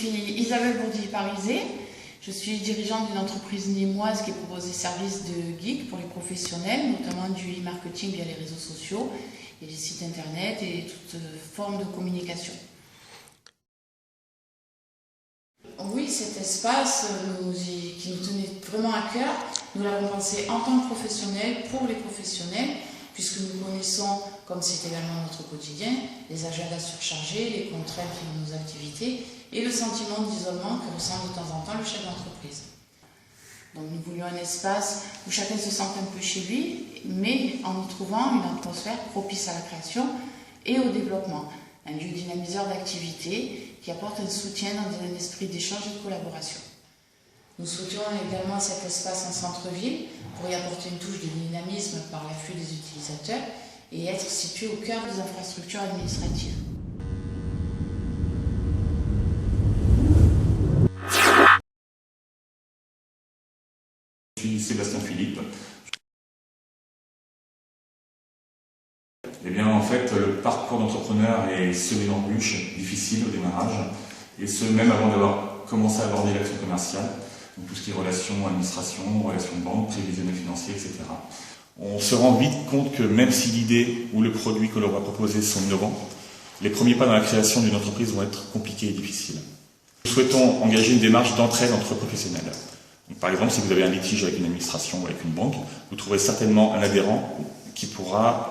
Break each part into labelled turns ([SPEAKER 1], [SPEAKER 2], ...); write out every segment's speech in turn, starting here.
[SPEAKER 1] suis Isabelle Bourdi-Parisé. Je suis dirigeante d'une entreprise nîmoise qui propose des services de geek pour les professionnels, notamment du e-marketing via les réseaux sociaux et les sites internet et toute forme de communication. Oui, cet espace qui nous tenait vraiment à cœur, nous l'avons pensé en tant que professionnels, pour les professionnels, puisque nous connaissons, comme c'est également notre quotidien, les agendas surchargés, les contraintes de nos activités et le sentiment d'isolement que ressent de temps en temps le chef d'entreprise. Donc nous voulions un espace où chacun se sente un peu chez lui, mais en y trouvant une atmosphère propice à la création et au développement. Un lieu dynamiseur d'activité qui apporte un soutien dans un esprit d'échange et de collaboration. Nous souhaitions également cet espace en centre-ville pour y apporter une touche de dynamisme par l'afflux des utilisateurs et être situé au cœur des infrastructures administratives.
[SPEAKER 2] Je suis Sébastien Philippe. Eh bien, en fait, le parcours d'entrepreneur est semé d'embûches, difficile au démarrage, et ce, même avant d'avoir commencé à aborder l'action commerciale, donc tout ce qui est relations administration, relations banque, prévisionnel financier, etc. On se rend vite compte que même si l'idée ou le produit que l'on va proposer sont innovants, les premiers pas dans la création d'une entreprise vont être compliqués et difficiles. Nous souhaitons engager une démarche d'entraide entre professionnels. Donc, par exemple, si vous avez un litige avec une administration ou avec une banque, vous trouverez certainement un adhérent qui pourra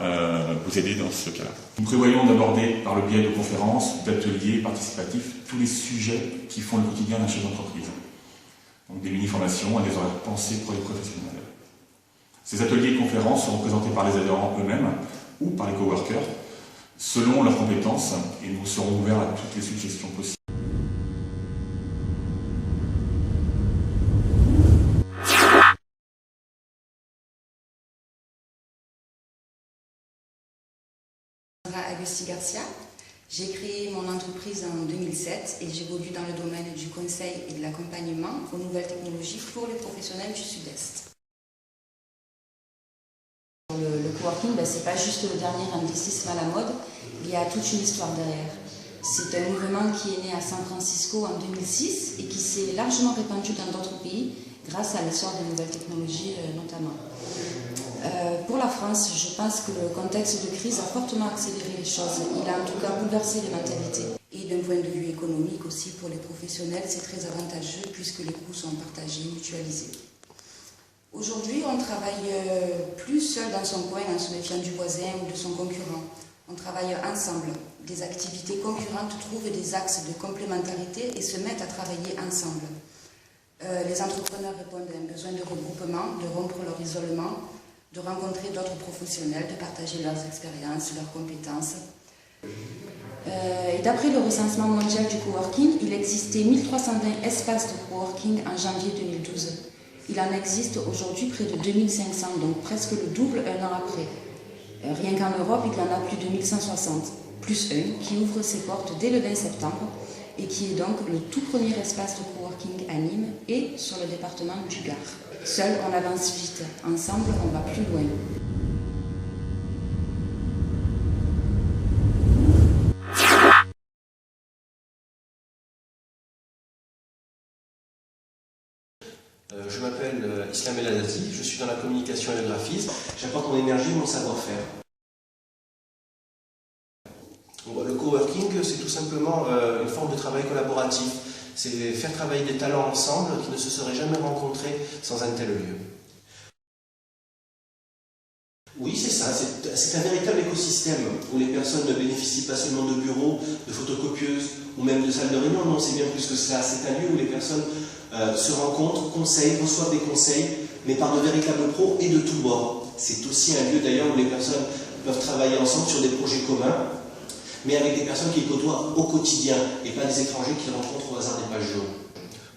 [SPEAKER 2] vous aider dans ce cas-là. Nous prévoyons d'aborder par le biais de conférences, d'ateliers participatifs, tous les sujets qui font le quotidien d'un chef d'entreprise. Donc des mini-formations et des horaires pensés pour les professionnels. Ces ateliers et conférences seront présentés par les adhérents eux-mêmes ou par les coworkers, selon leurs compétences, et nous serons ouverts à toutes les suggestions possibles.
[SPEAKER 3] Agustin Garcia. J'ai créé mon entreprise en 2007 et j'évolue dans le domaine du conseil et de l'accompagnement aux nouvelles technologies pour les professionnels du Sud-Est. Le coworking, c'est pas juste le dernier anglicisme à la mode, il y a toute une histoire derrière. C'est un mouvement qui est né à San Francisco en 2006 et qui s'est largement répandu dans d'autres pays grâce à l'essor des nouvelles technologies notamment. Pour la France, je pense que le contexte de crise a fortement accéléré les choses. Il a en tout cas bouleversé les mentalités. Et d'un point de vue économique aussi, pour les professionnels, c'est très avantageux puisque les coûts sont partagés, mutualisés. Aujourd'hui, on ne travaille plus seul dans son coin en se méfiant du voisin ou de son concurrent. On travaille ensemble. Des activités concurrentes trouvent des axes de complémentarité et se mettent à travailler ensemble. Les entrepreneurs répondent à un besoin de regroupement, de rompre leur isolement, de rencontrer d'autres professionnels, de partager leurs expériences, leurs compétences. Et d'après le recensement mondial du coworking, il existait 1320 espaces de coworking en janvier 2012. Il en existe aujourd'hui près de 2500, donc presque le double un an après. Rien qu'en Europe, il y en a plus de 1160, plus un qui ouvre ses portes dès le 20 septembre et qui est donc le tout premier espace de coworking à Nîmes et sur le département du Gard. Seul, on avance vite. Ensemble, on va plus loin.
[SPEAKER 4] Je m'appelle Islam El Azazi, je suis dans la communication et le graphisme. J'apporte mon énergie et mon savoir-faire. Le coworking, c'est tout simplement une forme de travail collaboratif. C'est faire travailler des talents ensemble qui ne se seraient jamais rencontrés sans un tel lieu. Oui, c'est ça, c'est un véritable écosystème où les personnes ne bénéficient pas seulement de bureaux, de photocopieuses ou même de salles de réunion. Non, c'est bien plus que cela. C'est un lieu où les personnes se rencontrent, conseillent, reçoivent des conseils, mais par de véritables pros et de tous bords. C'est aussi un lieu d'ailleurs où les personnes peuvent travailler ensemble sur des projets communs, mais avec des personnes qu'ils côtoient au quotidien et pas des étrangers qu'ils rencontrent au hasard des pages jaunes.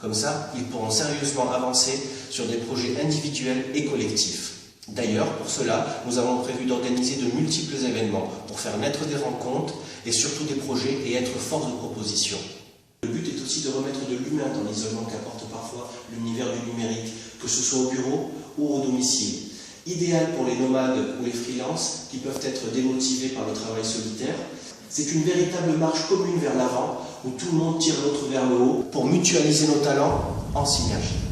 [SPEAKER 4] Comme ça, ils pourront sérieusement avancer sur des projets individuels et collectifs. D'ailleurs, pour cela, nous avons prévu d'organiser de multiples événements pour faire naître des rencontres et surtout des projets et être force de proposition. Le but est aussi de remettre de l'humain dans l'isolement qu'apporte parfois l'univers du numérique, que ce soit au bureau ou au domicile. Idéal pour les nomades ou les freelances qui peuvent être démotivés par le travail solitaire. C'est une véritable marche commune vers l'avant où tout le monde tire l'autre vers le haut pour mutualiser nos talents en synergie.